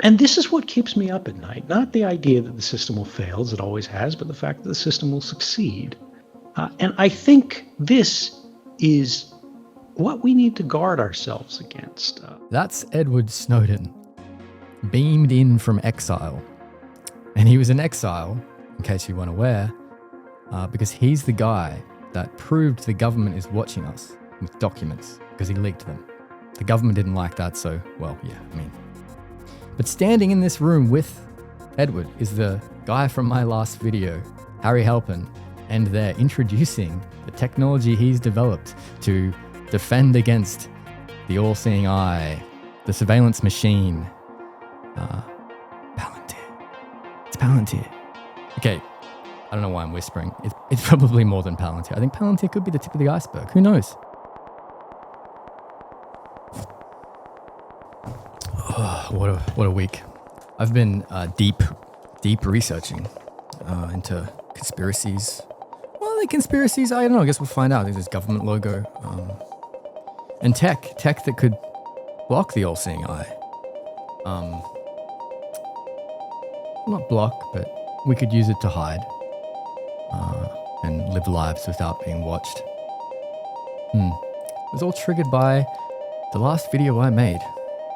And this is what keeps me up at night, not the idea that the system will fail, as it always has, but the fact that the system will succeed. And I think this is what we need to guard ourselves against. That's Edward Snowden, beamed in from exile. And he was in exile, in case you weren't aware, because he's the guy that proved the government is watching us with documents, because he leaked them. The government didn't like that, so, well, yeah, I mean. But standing in this room with Edward is the guy from my last video, Harry Halpin, and they're introducing the technology he's developed to defend against the all-seeing eye, the surveillance machine. Palantir. It's Palantir. Okay, I don't know why I'm whispering. It's probably more than Palantir. I think Palantir could be the tip of the iceberg. Who knows? Oh, what a week. I've been deep researching into conspiracies. Well, are they conspiracies? I don't know. I guess we'll find out. There's this government logo. And tech that could block the all-seeing eye. Not block, but we could use it to hide and live lives without being watched. It was all triggered by the last video I made,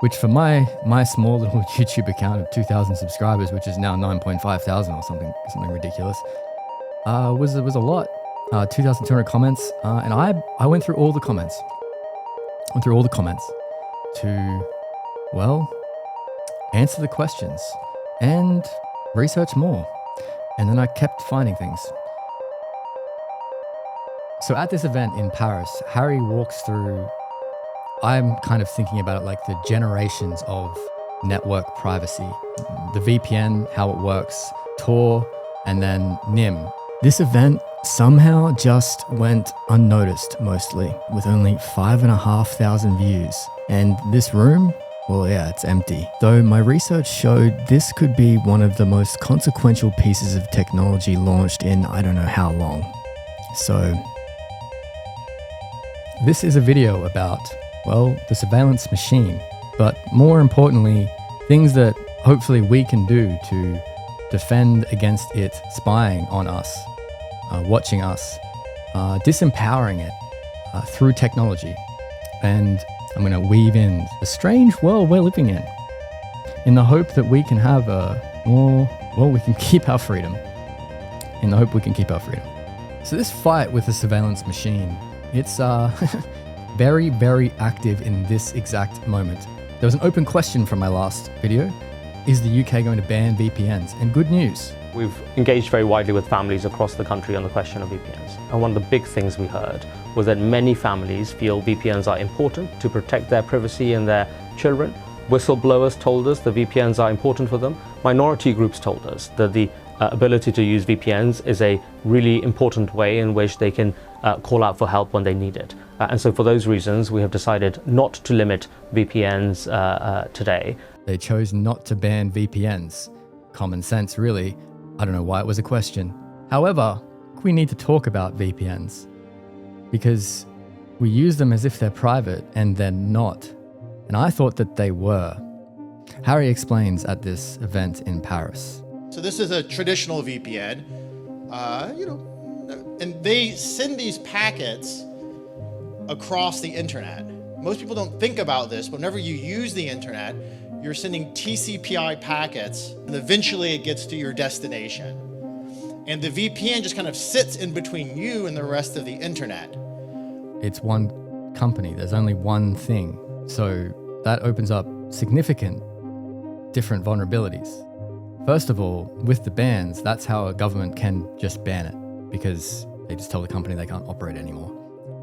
which for my small little YouTube account of 2,000 subscribers, which is now 9,500 or something ridiculous, was a lot. 2,200 comments, and I went through all the comments. To, well, answer the questions and research more. And then I kept finding things. So at this event in Paris, Harry walks through, I'm kind of thinking about it like the generations of network privacy. The VPN, how it works, Tor, and then NIM. This event somehow just went unnoticed mostly, with only 5,500 views. And this room, well, yeah, it's empty. Though my research showed this could be one of the most consequential pieces of technology launched in I don't know how long. So this is a video about, well, the surveillance machine, but more importantly, things that hopefully we can do to defend against it spying on us, watching us, disempowering it through technology. And I'm going to weave in the strange world we're living in the hope that we can have we can keep our freedom. So this fight with the surveillance machine, it's very, very active in this exact moment. There was an open question from my last video. Is the UK going to ban VPNs? And good news. We've engaged very widely with families across the country on the question of VPNs. And one of the big things we heard was that many families feel VPNs are important to protect their privacy and their children. Whistleblowers told us the VPNs are important for them. Minority groups told us that the ability to use VPNs is a really important way in which they can call out for help when they need it. And so for those reasons, we have decided not to limit VPNs today. They chose not to ban VPNs. Common sense, really. I don't know why it was a question. However, we need to talk about VPNs because we use them as if they're private and they're not. And I thought that they were. Harry explains at this event in Paris. So this is a traditional VPN, and they send these packets across the internet. Most people don't think about this, but whenever you use the internet, you're sending TCP/IP packets, and eventually it gets to your destination. And the VPN just kind of sits in between you and the rest of the internet. It's one company, there's only one thing. So that opens up significant different vulnerabilities. First of all, with the bans, that's how a government can just ban it, because they just tell the company they can't operate anymore.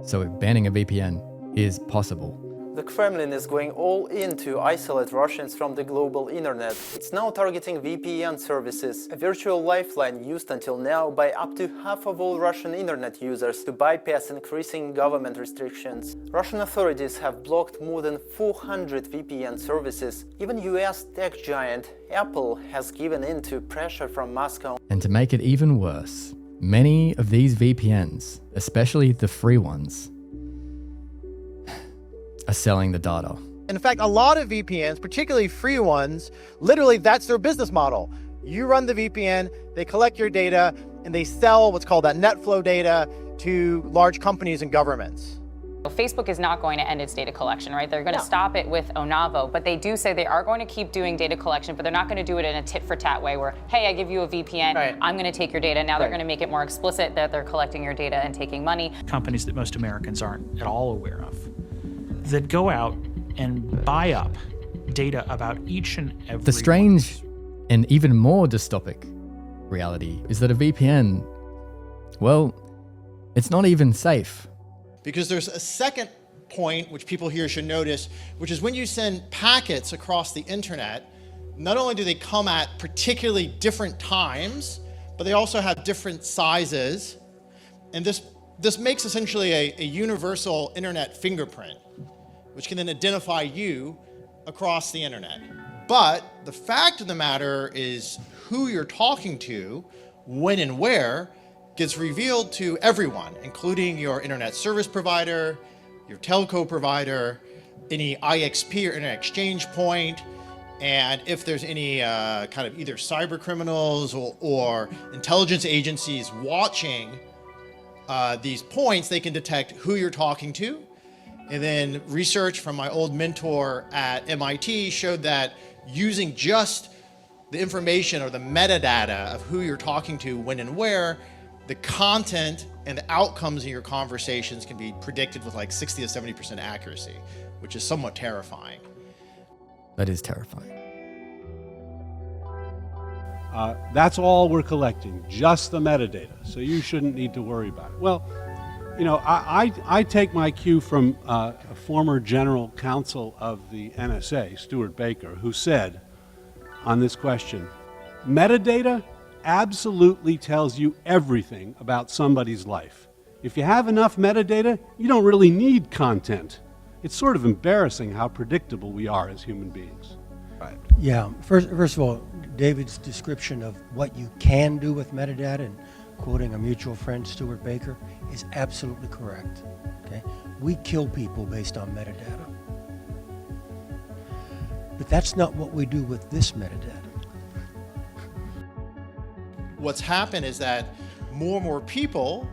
So banning a VPN is possible. The Kremlin is going all in to isolate Russians from the global internet. It's now targeting VPN services, a virtual lifeline used until now by up to half of all Russian internet users to bypass increasing government restrictions. Russian authorities have blocked more than 400 VPN services. Even US tech giant Apple has given in to pressure from Moscow. And to make it even worse, many of these VPNs, especially the free ones, are selling the data. In fact, a lot of VPNs, particularly free ones, literally that's their business model. You run the VPN, they collect your data, and they sell what's called that net flow data to large companies and governments. Facebook is not going to end its data collection, right? They're going to stop it with Onavo, but they do say they are going to keep doing data collection, but they're not going to do it in a tit-for-tat way where, hey, I give you a VPN, Right. I'm going to take your data. Now they're going to make it more explicit that they're collecting your data and taking money. Companies that most Americans aren't at all aware of, that go out and buy up data about each and every The strange and even more dystopic reality is that a VPN, well, it's not even safe. Because there's a second point which people here should notice, which is when you send packets across the internet, not only do they come at particularly different times, but they also have different sizes. And this makes essentially a universal internet fingerprint, which can then identify you across the internet. But the fact of the matter is who you're talking to, when and where, gets revealed to everyone, including your internet service provider, your telco provider, any IXP or internet exchange point, and if there's any kind of either cyber criminals or intelligence agencies watching these points, they can detect who you're talking to. And then research from my old mentor at MIT showed that using just the information or the metadata of who you're talking to, when and where, the content and the outcomes of your conversations can be predicted with like 60 to 70% accuracy, which is somewhat terrifying. That is terrifying. That's all we're collecting, just the metadata, so you shouldn't need to worry about it. Well, you know, I take my cue from a former general counsel of the NSA, Stuart Baker, who said on this question, metadata absolutely tells you everything about somebody's life. If you have enough metadata, you don't really need content. It's sort of embarrassing how predictable we are as human beings. Right. Yeah, first of all, David's description of what you can do with metadata, and quoting a mutual friend, Stuart Baker, is absolutely correct. Okay, we kill people based on metadata. But that's not what we do with this metadata. What's happened is that more and more people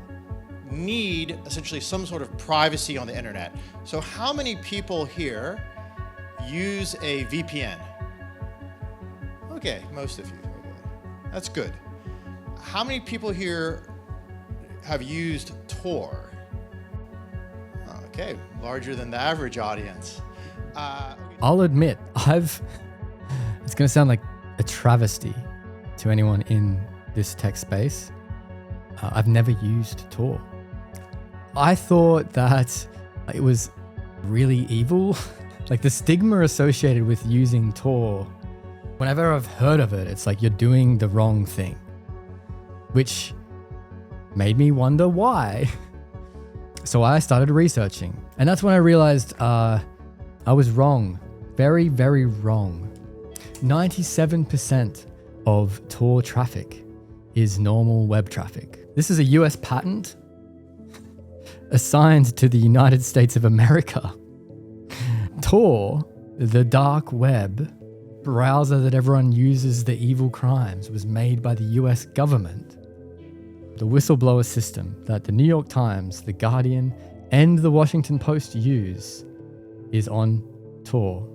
need essentially some sort of privacy on the internet. So how many people here use a VPN? Okay, most of you. Okay. That's good. How many people here have used Tor? Okay, larger than the average audience. I'll admit, it's going to sound like a travesty to anyone in this tech space. I've never used Tor. I thought that it was really evil. Like the stigma associated with using Tor, whenever I've heard of it, it's like you're doing the wrong thing, which made me wonder why. So I started researching, and that's when I realized I was wrong. Very, very wrong. 97% of Tor traffic is normal web traffic. This is a US patent assigned to the United States of America. Tor, the dark web browser that everyone uses the evil crimes, was made by the US government. The whistleblower system that the New York Times, the Guardian, and the Washington Post use is on Tor.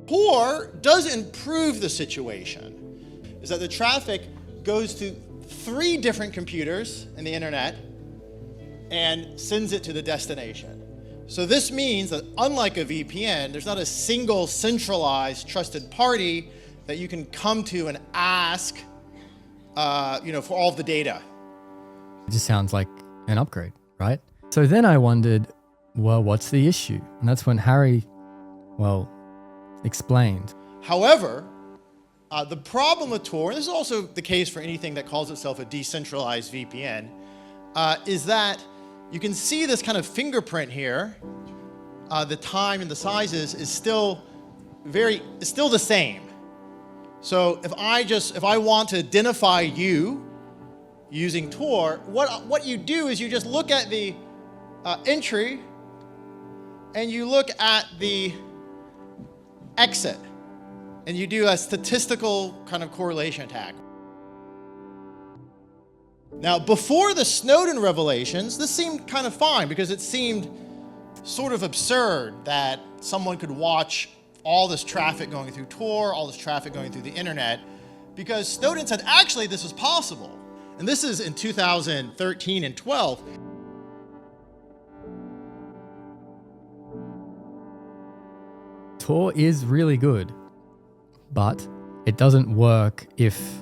Tor does improve the situation, is that the traffic goes to 3 different computers in the internet and sends it to the destination. So this means that unlike a VPN, there's not a single centralized trusted party that you can come to and ask for all of the data. It just sounds like an upgrade, right? So then I wondered, well, what's the issue? And that's when Harry, explained. However, the problem with Tor, and this is also the case for anything that calls itself a decentralized VPN, is that you can see this kind of fingerprint here. The time and the sizes is still the same. So if I want to identify you using Tor, what you do is you just look at the entry and you look at the exit, and you do a statistical kind of correlation attack. Now, before the Snowden revelations, this seemed kind of fine because it seemed sort of absurd that someone could watch all this traffic going through Tor, all this traffic going through the internet, because Snowden said, actually, this is possible. And this is in 2013 and 12. Tor is really good, but it doesn't work if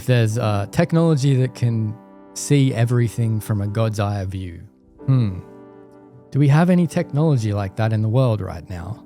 there's technology that can see everything from a God's eye view. Do we have any technology like that in the world right now?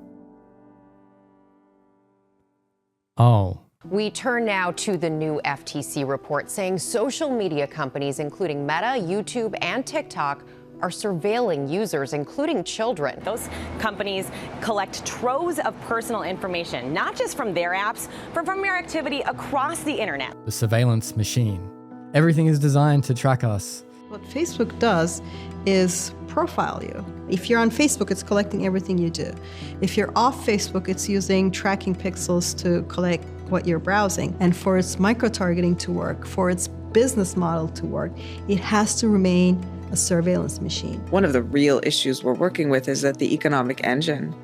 Oh. We turn now to the new FTC report saying social media companies, including Meta, YouTube, and TikTok, are surveilling users, including children. Those companies collect troves of personal information, not just from their apps, but from your activity across the internet. The surveillance machine. Everything is designed to track us. What Facebook does is profile you. If you're on Facebook, it's collecting everything you do. If you're off Facebook, it's using tracking pixels to collect what you're browsing. And for its micro-targeting to work, for its business model to work, it has to remain a surveillance machine. One of the real issues we're working with is that the economic engine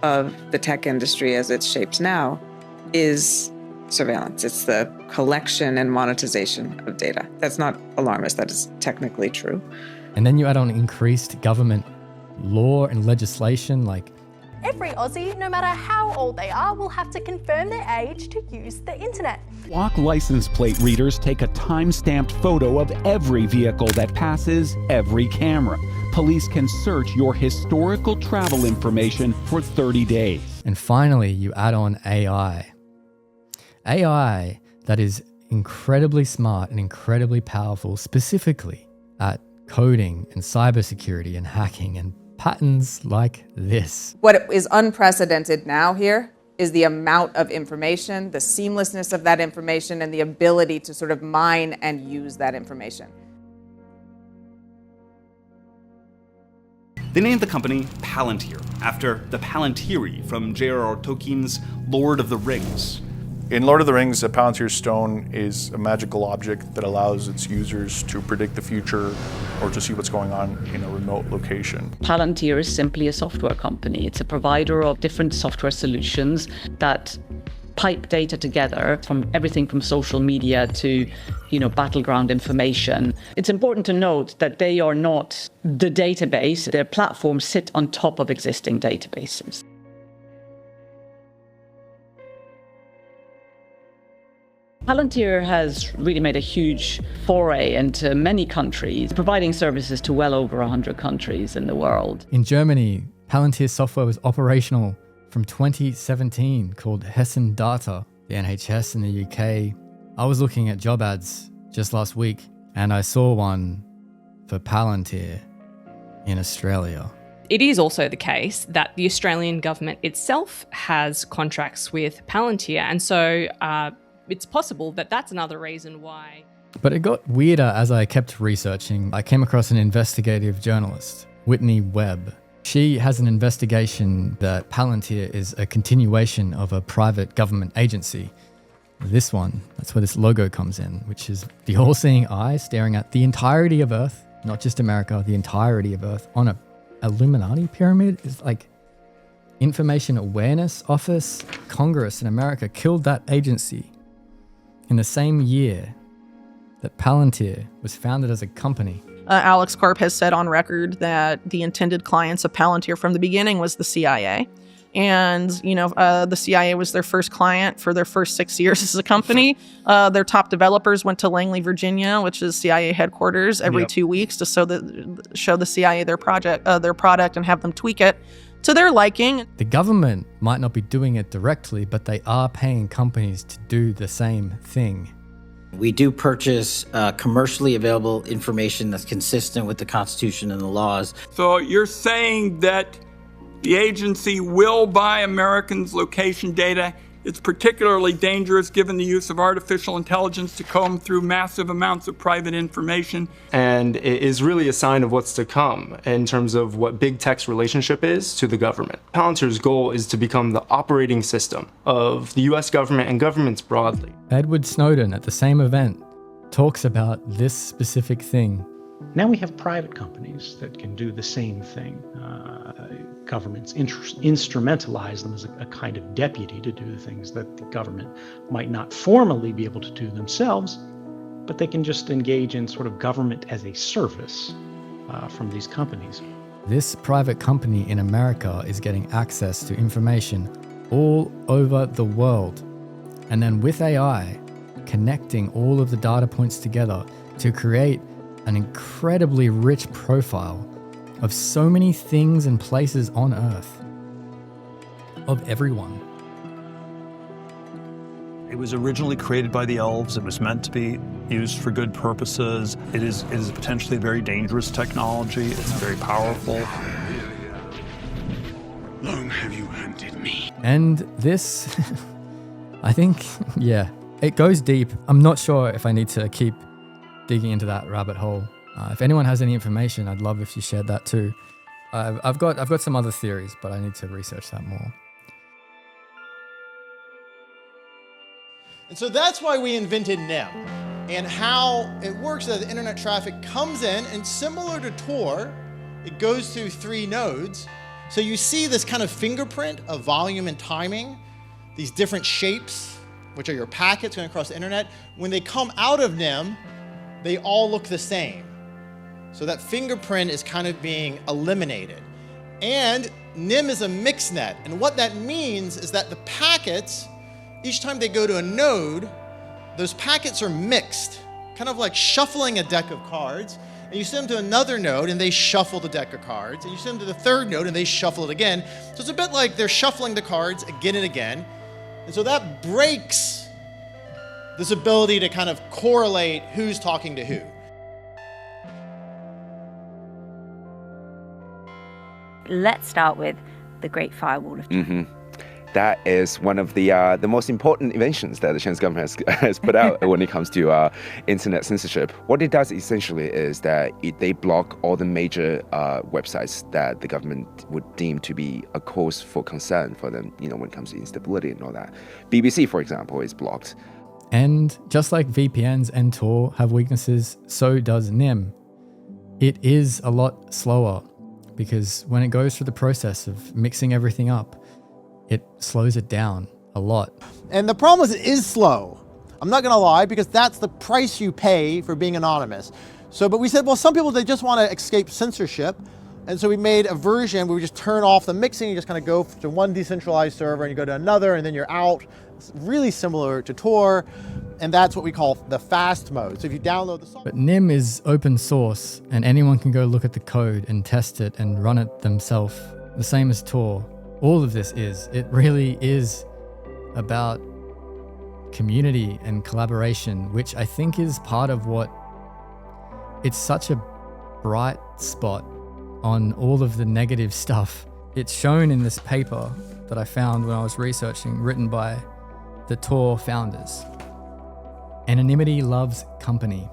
of the tech industry as it's shaped now is surveillance. It's the collection and monetization of data. That's not alarmist, that is technically true. And then you add on increased government law and legislation like every Aussie, no matter how old they are, will have to confirm their age to use the internet. Block license plate readers take a time-stamped photo of every vehicle that passes every camera. Police can search your historical travel information for 30 days. And finally, you add on AI. AI that is incredibly smart and incredibly powerful, specifically at coding and cybersecurity and hacking and patterns like this. What is unprecedented now here is the amount of information, the seamlessness of that information, and the ability to sort of mine and use that information. They named the company Palantir, after the Palantiri from J.R.R. Tolkien's Lord of the Rings. In Lord of the Rings, a Palantir stone is a magical object that allows its users to predict the future or to see what's going on in a remote location. Palantir is simply a software company. It's a provider of different software solutions that pipe data together from everything from social media to, battleground information. It's important to note that they are not the database. Their platforms sit on top of existing databases. Palantir has really made a huge foray into many countries, providing services to well over 100 countries in the world. In Germany, Palantir software was operational from 2017 called Hessen Data, the NHS in the UK. I was looking at job ads just last week and I saw one for Palantir in Australia. It is also the case that the Australian government itself has contracts with Palantir, and so it's possible that that's another reason why. But it got weirder as I kept researching. I came across an investigative journalist, Whitney Webb. She has an investigation that Palantir is a continuation of a private government agency. This one, that's where this logo comes in, which is the all-seeing eye staring at the entirety of Earth, not just America, the entirety of Earth, on a Illuminati pyramid. It's like Information Awareness Office. Congress in America killed that agency in the same year that Palantir was founded as a company. Alex Karp has said on record that the intended clients of Palantir from the beginning was the CIA. And, the CIA was their first client for their first 6 years as a company. Their top developers went to Langley, Virginia, which is CIA headquarters, every 2 weeks to show the CIA their product and have them tweak it to their liking. The government might not be doing it directly, but they are paying companies to do the same thing. We do purchase commercially available information that's consistent with the Constitution and the laws. So you're saying that the agency will buy Americans' location data It's particularly dangerous given the use of artificial intelligence to comb through massive amounts of private information. And it is really a sign of what's to come in terms of what big tech's relationship is to the government. Palantir's goal is to become the operating system of the US government and governments broadly. Edward Snowden at the same event talks about this specific thing. Now we have private companies that can do the same thing. Governments instrumentalize them as a kind of deputy to do the things that the government might not formally be able to do themselves, but they can just engage in sort of government as a service from these companies. This private company in America is getting access to information all over the world. And then with AI, connecting all of the data points together to create an incredibly rich profile of so many things and places on Earth, of everyone. It was originally created by the elves. It was meant to be used for good purposes. It is potentially a very dangerous technology. It's very powerful. Long have you hunted me. And this, I think, yeah, it goes deep. I'm not sure if I need to keep digging into that rabbit hole. If anyone has any information, I'd love if you shared that too. I've got some other theories, but I need to research that more. And so that's why we invented NIM, and how it works that the internet traffic comes in, and similar to Tor, it goes through 3 nodes. So you see this kind of fingerprint of volume and timing, these different shapes, which are your packets going across the internet. When they come out of NIM, they all look the same. So that fingerprint is kind of being eliminated. And NIM is a mixnet. And what that means is that the packets, each time they go to a node, those packets are mixed, kind of like shuffling a deck of cards. And you send them to another node and they shuffle the deck of cards. And you send them to the third node and they shuffle it again. So it's a bit like they're shuffling the cards again and again. And so that breaks this ability to kind of correlate who's talking to who. Let's start with the Great Firewall of China. That is one of the most important inventions that the Chinese government has put out when it comes to internet censorship. What it does essentially is that they block all the major websites that the government would deem to be a cause for concern for them, when it comes to instability and all that. BBC, for example, is blocked. And just like VPNs and Tor have weaknesses, so does NIM. It is a lot slower because when it goes through the process of mixing everything up, it slows it down a lot. And the problem is it is slow. I'm not gonna lie, because that's the price you pay for being anonymous. But we said, well, some people, they just wanna escape censorship. And so we made a version where we just turn off the mixing. You just kind of go to one decentralized server and you go to another and then you're out. It's really similar to Tor. And that's what we call the fast mode. So if you download the software. But NIM is open source and anyone can go look at the code and test it and run it themselves. The same as Tor. All of this it really is about community and collaboration, which I think is part of what, it's such a bright spot on all of the negative stuff. It's shown in this paper that I found when I was researching, written by the Tor founders. Anonymity loves company.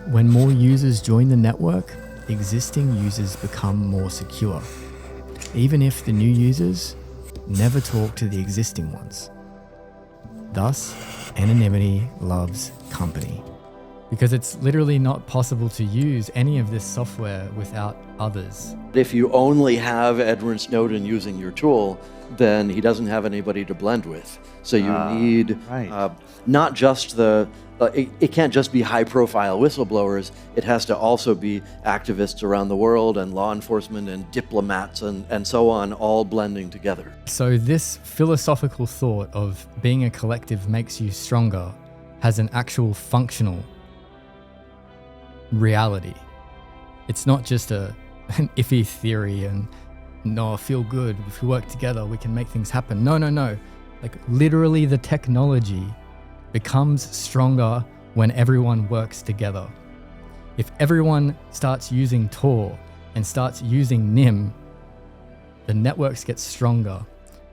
When more users join the network, existing users become more secure, even if the new users never talk to the existing ones. Thus, anonymity loves company, because it's literally not possible to use any of this software without others. If you only have Edward Snowden using your tool, then he doesn't have anybody to blend with. So you need not just it can't just be high-profile whistleblowers. It has to also be activists around the world and law enforcement and diplomats and so on, all blending together. So this philosophical thought of being a collective makes you stronger has an actual functional reality. It's not just an iffy theory and no, feel good. If we work together, we can make things happen. No. Like literally the technology becomes stronger when everyone works together. If everyone starts using Tor and starts using NIM, the networks get stronger.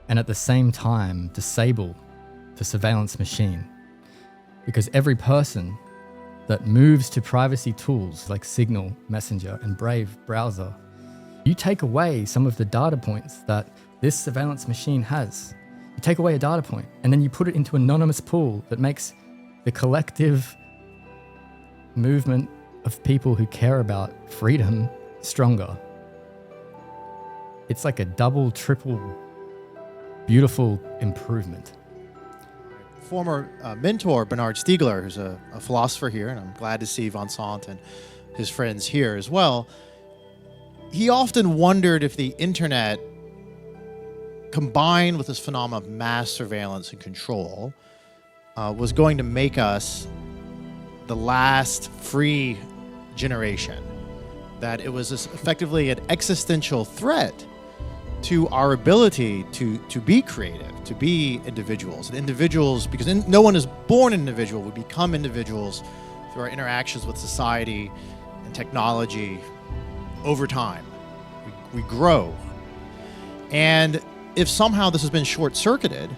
and at the same time disable the surveillance machine. Because every person that moves to privacy tools like Signal, Messenger, and Brave browser, you take away some of the data points that this surveillance machine has. You take away a data point, and then you put it into an anonymous pool that makes the collective movement of people who care about freedom stronger. It's like a double, triple, beautiful improvement. Former mentor Bernard Stiegler, who's a philosopher here, and I'm glad to see Vincent and his friends here as well. He often wondered if the internet, combined with this phenomenon of mass surveillance and control, was going to make us the last free generation. That it was effectively an existential threat to our ability to be creative, to be individuals. And individuals, because no one is born an individual, we become individuals through our interactions with society and technology over time. We grow. And if somehow this has been short-circuited,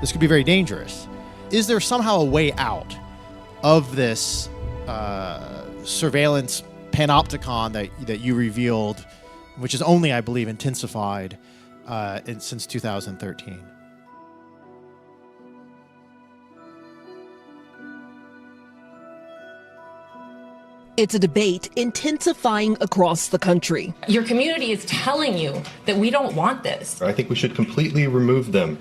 this could be very dangerous. Is there somehow a way out of this surveillance panopticon that you revealed, which is only, I believe, intensified since 2013? It's a debate intensifying across the country. Your community is telling you that we don't want this. I think we should completely remove them.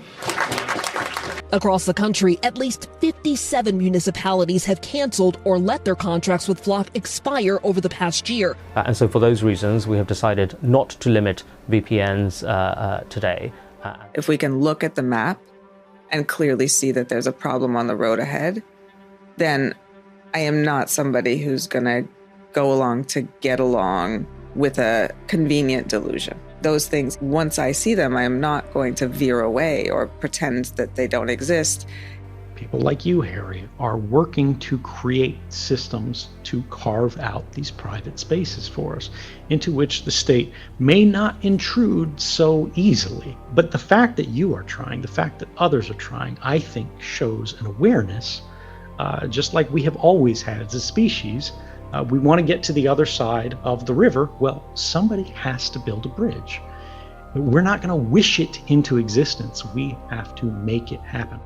Across the country, at least 57 municipalities have canceled or let their contracts with Flock expire over the past year. And so for those reasons, we have decided not to limit VPNs today. If we can look at the map and clearly see that there's a problem on the road ahead, then I am not somebody who's going to go along to get along with a convenient delusion. Those things, once I see them, I am not going to veer away or pretend that they don't exist. People like you, Harry, are working to create systems to carve out these private spaces for us, into which the state may not intrude so easily. But the fact that you are trying, the fact that others are trying, I think shows an awareness, just like we have always had as a species. We want to get to the other side of the river. Well, somebody has to build a bridge. We're not going to wish it into existence. We have to make it happen.